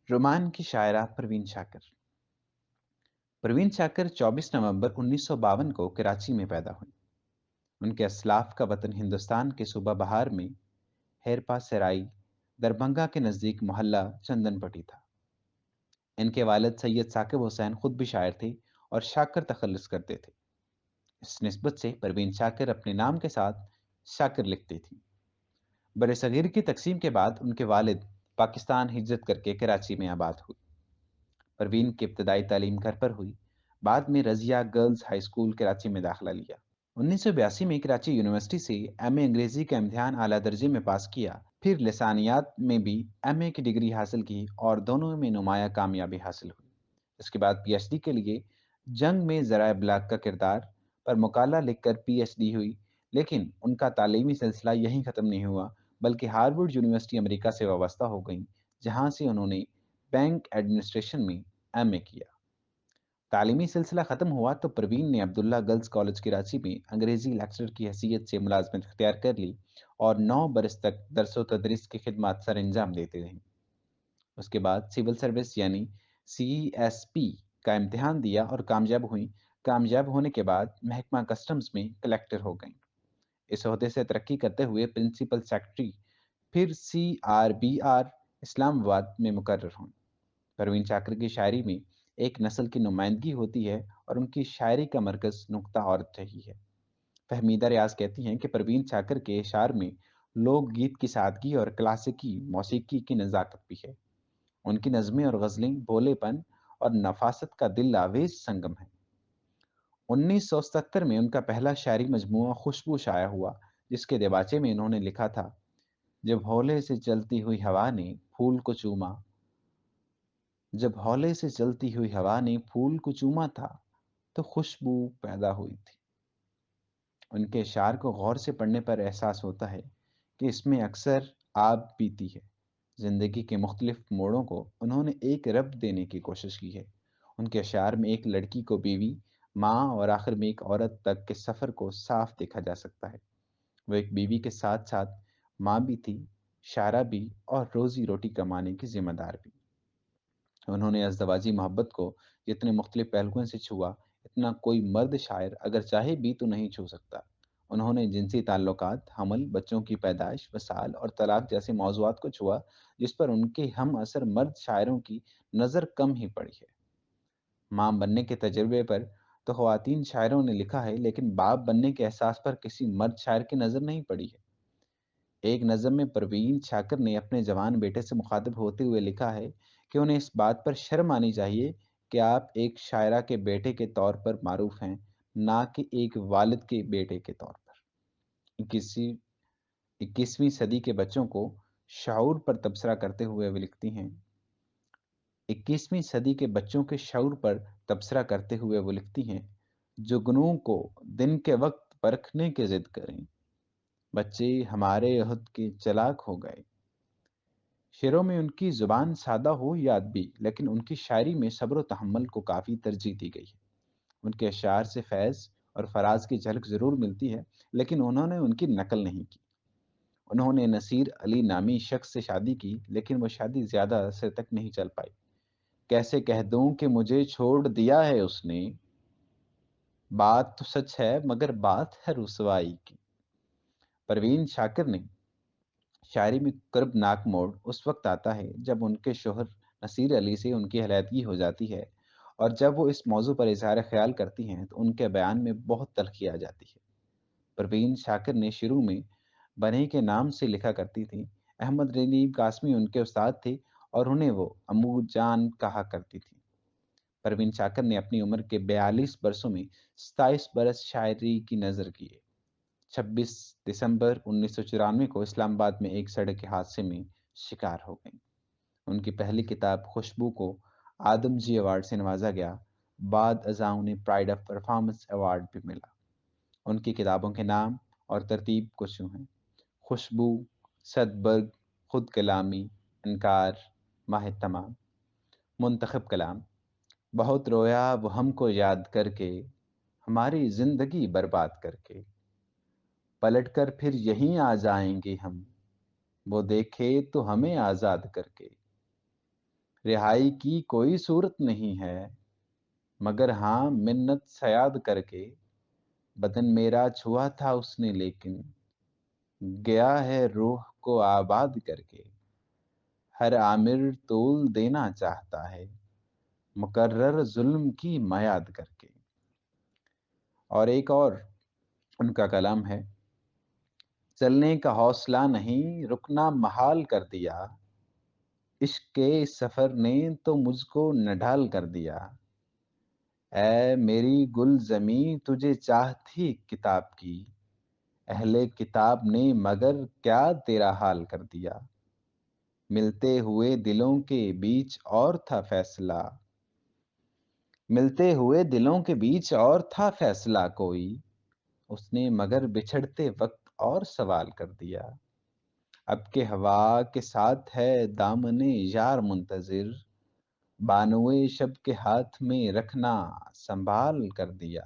Roman की शायरा परवीन शाकिर। परवीन शाकिर 24 नवंबर 1952 को कराची में पैदा हुई। उनके असलाफ का वतन हिंदुस्तान के सूबा बहार में हेरपा सराई दरभंगा के नज़दीक मोहल्ला चंदनपट्टी था। इनके वालिद सैयद साकिब हुसैन खुद भी शायर थे और शाकिर तखल्लुस करते थे। इस निस्बत से परवीन शाकिर अपने नाम के साथ शाकिर लिखती थी। बरसगीर की तकसीम के बाद उनके वालिद पाकिस्तान हिजरत करके कराची में आबाद हुए। परवीन की इब्तदाई तालीम घर पर हुई। बाद में Razia girls high school Karachi में दाखिला लिया। 1982 में कराची यूनिवर्सिटी से एमए अंग्रेज़ी का इम्तिहान आला दर्जे में पास किया। फिर लिसानियात में भी एमए की डिग्री हासिल की और दोनों में नुमाया कामयाबी हासिल हुई। इसके बाद पीएचडी के लिए जंग में ज़राए इब्लाग का किरदार पर मुकाला लिखकर पीएचडी हुई। लेकिन उनका तालीमी सिलसिला यहीं ख़त्म नहीं हुआ, बल्कि हार्वर्ड यूनिवर्सिटी अमेरिका से वाबस्ता हो गई, जहाँ से उन्होंने बैंक एडमिनिस्ट्रेशन में एमए किया। तालीमी सिलसिला ख़त्म हुआ तो परवीन ने अब्दुल्ला गर्ल्स कॉलेज कराची में अंग्रेज़ी लेक्चरर की हैसियत से मुलाजमत इख्तियार कर ली और 9 बरस तक दरस व तदरीस की खिदमत सर अंजाम देते रहीं। उसके बाद सिविल सर्विस यानी सीएसपी का इम्तिहान दिया और कामयाब हुई। कामयाब होने के बाद महकमा कस्टम्स में कलेक्टर हो गई। इस ओहदे से तरक्की करते हुए प्रिंसिपल सेक्रेटरी, फिर सीआरबीआर इस्लामाबाद में मुकर्रर हुई। परवीन शाकिर की शायरी में एक नस्ल की नुमाइंदगी होती है और उनकी शायरी का मरकज़ नुक्ता औरत रही है। फहमीदा रियाज कहती हैं कि परवीन शाकिर के अशार में लोकगीत की सादगी और क्लासिकी मौसीकी की नज़ाकत भी है। उनकी नज़में और गज़लें भोलेपन और नफासत का दिल आवेज संगम है। 1977 में उनका पहला शायरी मजमूआ खुशबू शाया हुआ, जिसके दिबाचे में इन्होंने लिखा था, जब हौले से चलती हुई हवा ने फूल को चूमा, जब हौले से चलती हुई हवा ने फूल को चूमा था तो खुशबू पैदा हुई थी। उनके अशार को गौर से पढ़ने पर एहसास होता है कि इसमें अक्सर आग बीती है। जिंदगी के मुख्तलिफ मोड़ों को उन्होंने एक रब देने की कोशिश की है। उनके अशार में एक लड़की को बीवी, माँ और आखिर में एक औरत तक के सफ़र को साफ देखा जा सकता है। वो एक बीवी के साथ साथ माँ भी थी, शायरा भी और रोजी रोटी कमाने की जिम्मेदार भी। उन्होंने अज़दवाजी मोहब्बत को जितने मुख्तलिफ पहलुओं से छुआ, इतना कोई मर्द शायर अगर चाहे भी तो नहीं छू सकता। उन्होंने जिनसी ताल्लुकात, हमल, बच्चों की पैदाइश, वसाल और तलाक जैसे मौज़ूआत को छुआ, जिस पर उनके हम असर मर्द शायरों की नज़र कम ही पड़ी है। माँ बनने के तजुर्बे पर तो ख़वातीन शायरों ने लिखा है, लेकिन बाप बनने के एहसास पर किसी मर्द शायर की नज़र नहीं पड़ी है। एक नज़म में परवीन शाकिर ने अपने जवान बेटे से मुखातिब होते हुए लिखा है कि उन्हें इस बात पर शर्म आनी चाहिए कि आप एक शायरा के बेटे के तौर पर मारूफ हैं, ना कि एक वालिद के बेटे के तौर पर। इक्कीसवीं 21वीं सदी के बच्चों को शऊर पर तबसरा करते हुए वे लिखती हैं, 21वीं सदी के बच्चों के शऊर पर तबसरा करते हुए वो लिखती हैं, जुगनू को दिन के वक्त परखने की जिद करें, बच्चे हमारे अहद के चलाक हो गए। शेरों में उनकी ज़ुबान सादा हो या अदबी, लेकिन उनकी शायरी में सब्र व तहम्मुल को काफ़ी तरजीह दी गई है। उनके अशआर से फैज़ और फराज की झलक ज़रूर मिलती है, लेकिन उन्होंने उनकी नकल नहीं की। उन्होंने नसीर अली नामी शख्स से शादी की, लेकिन वो शादी ज़्यादा अरसे तक नहीं चल पाई। कैसे कह दूँ कि मुझे छोड़ दिया है उसने, बात तो सच है मगर बात है रुसवाई की। परवीन शाकिर ने शायरी में कर्बनाक मोड़ उस वक्त आता है जब उनके शोहर नसीर अली से उनकी अलहदगी हो जाती है, और जब वो इस मौजू पर इजहार ख्याल करती हैं तो उनके बयान में बहुत तल्खी आ जाती है। परवीन शाकिर ने शुरू में बने के नाम से लिखा करती थी। अहमद रनीब कासमी उनके उस्ताद थे और उन्हें वो अम्मू जान कहा करती थी। परवीन शाकिर ने अपनी उम्र के 42 बरसों में 27 बरस शायरी की नज़र किए। 26 दिसंबर 1994 को इस्लामाबाद में एक सड़क के हादसे में शिकार हो गईं। उनकी पहली किताब खुशबू को आदमजी अवार्ड से नवाजा गया। बाद अज़ां उन्हें प्राइड ऑफ परफॉर्मेंस अवार्ड भी मिला। उनकी किताबों के नाम और तरतीब कुछ यूँ हैं: खुशबू, सदबर्ग, खुद कलामी, इनकार, माह तमाम, मुंतखब कलाम, बहुत रोया वो हमको याद करके, हमारी जिंदगी बर्बाद करके, पलट कर फिर यहीं आ जाएंगे हम, वो देखे तो हमें आज़ाद करके, رہائی کی کوئی صورت نہیں ہے، مگر ہاں منت سیاد کر کے بدن میرا چھوا تھا اس نے، لیکن گیا ہے روح کو آباد کر کے۔ ہر آمر تول دینا چاہتا ہے، مقرر ظلم کی میاد کر کے۔ اور ایک اور ان کا کلام ہے: چلنے کا حوصلہ نہیں، رکنا محال کر دیا، عشق کے اس سفر نے تو مجھ کو نڈھال کر دیا۔ اے میری گل زمیں تجھے چاہ تھی کتاب کی، اہل کتاب نے مگر کیا تیرا حال کر دیا۔ ملتے ہوئے دلوں کے بیچ اور تھا فیصلہ، ملتے ہوئے دلوں کے بیچ اور تھا فیصلہ کوئی، اس نے مگر بچھڑتے وقت اور سوال کر دیا۔ اب کے ہوا کے ساتھ ہے دامن یار منتظر، بانوئے شب کے ہاتھ میں رکھنا سنبھال کر دیا۔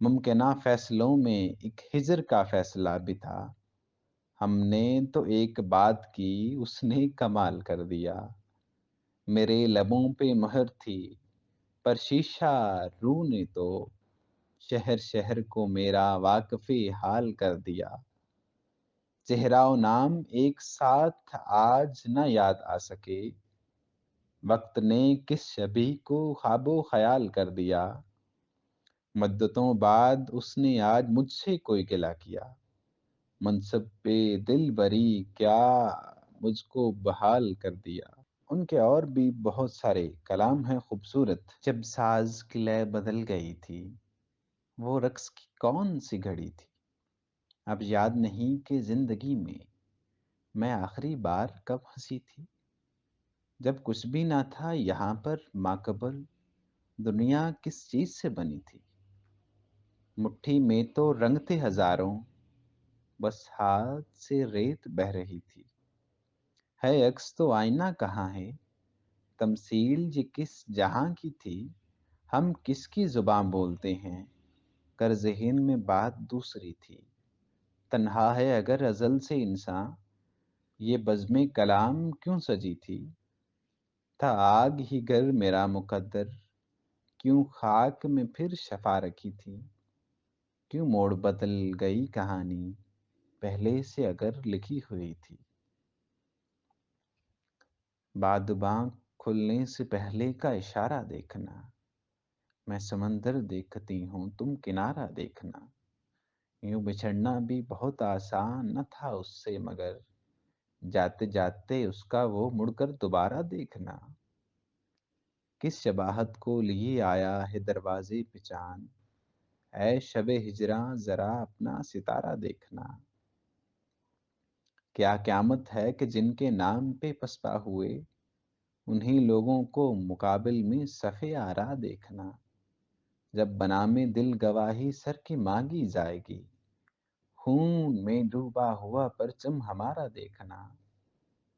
ممکنہ فیصلوں میں ایک ہجر کا فیصلہ بھی تھا، ہم نے تو ایک بات کی اس نے کمال کر دیا۔ میرے لبوں پہ مہر تھی پر شیشہ رو نے تو شہر شہر کو میرا واقف حال کر دیا۔ چہرہ و نام ایک ساتھ آج نہ یاد آ سکے، وقت نے کس شبیہ کو خواب و خیال کر دیا۔ مدتوں بعد اس نے آج مجھ سے کوئی گلہ کیا، منصب پہ دل بری کیا مجھ کو بحال کر دیا۔ ان کے اور بھی بہت سارے کلام ہیں خوبصورت۔ جب ساز کی لے بدل گئی تھی، وہ رقص کی کون سی گھڑی تھی، اب یاد نہیں کہ زندگی میں آخری بار کب ہنسی تھی۔ جب کچھ بھی نہ تھا یہاں پر ماقبل، دنیا کس چیز سے بنی تھی۔ مٹھی میں تو رنگ تھے ہزاروں، بس ہاتھ سے ریت بہہ رہی تھی۔ ہے عکس تو آئینہ کہاں ہے، تمثیل یہ کس جہاں کی تھی۔ ہم کس کی زباں بولتے ہیں، کر ذہن میں بات دوسری تھی۔ تنہا ہے اگر ازل سے انسان، یہ بزم کلام کیوں سجی تھی۔ تھا آگ ہی گر میرا مقدر، کیوں خاک میں پھر شفا رکھی تھی۔ کیوں موڑ بدل گئی کہانی، پہلے سے اگر لکھی ہوئی تھی۔ بادباں کھلنے سے پہلے کا اشارہ دیکھنا، میں سمندر دیکھتی ہوں تم کنارہ دیکھنا۔ یوں بچھڑنا بھی بہت آسان نہ تھا اس سے، مگر جاتے جاتے اس کا وہ مڑ کر دوبارہ دیکھنا۔ کس شباہت کو لیے آیا ہے دروازے پہ چاند، اے شب ہجراں ذرا اپنا ستارہ دیکھنا۔ کیا قیامت ہے کہ جن کے نام پہ پسپا ہوئے، انہی لوگوں کو مقابل میں صف آرا دیکھنا۔ جب بنام دل گواہی سر کی مانگی جائے گی، خون میں ڈوبا ہوا پرچم ہمارا دیکھنا۔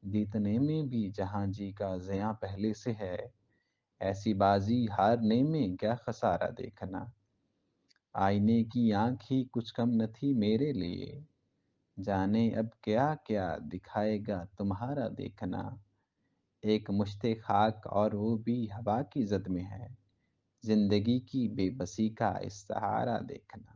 جیتنے میں بھی جہاں جی کا زیاں پہلے سے ہے، ایسی بازی ہارنے میں کیا خسارہ دیکھنا۔ آئینے کی آنکھ ہی کچھ کم نہ تھی میرے لیے، جانے اب کیا کیا دکھائے گا تمہارا دیکھنا۔ ایک مشت خاک اور وہ بھی ہوا کی زد میں ہے، زندگی کی بے بسی کا استعارہ دیکھنا۔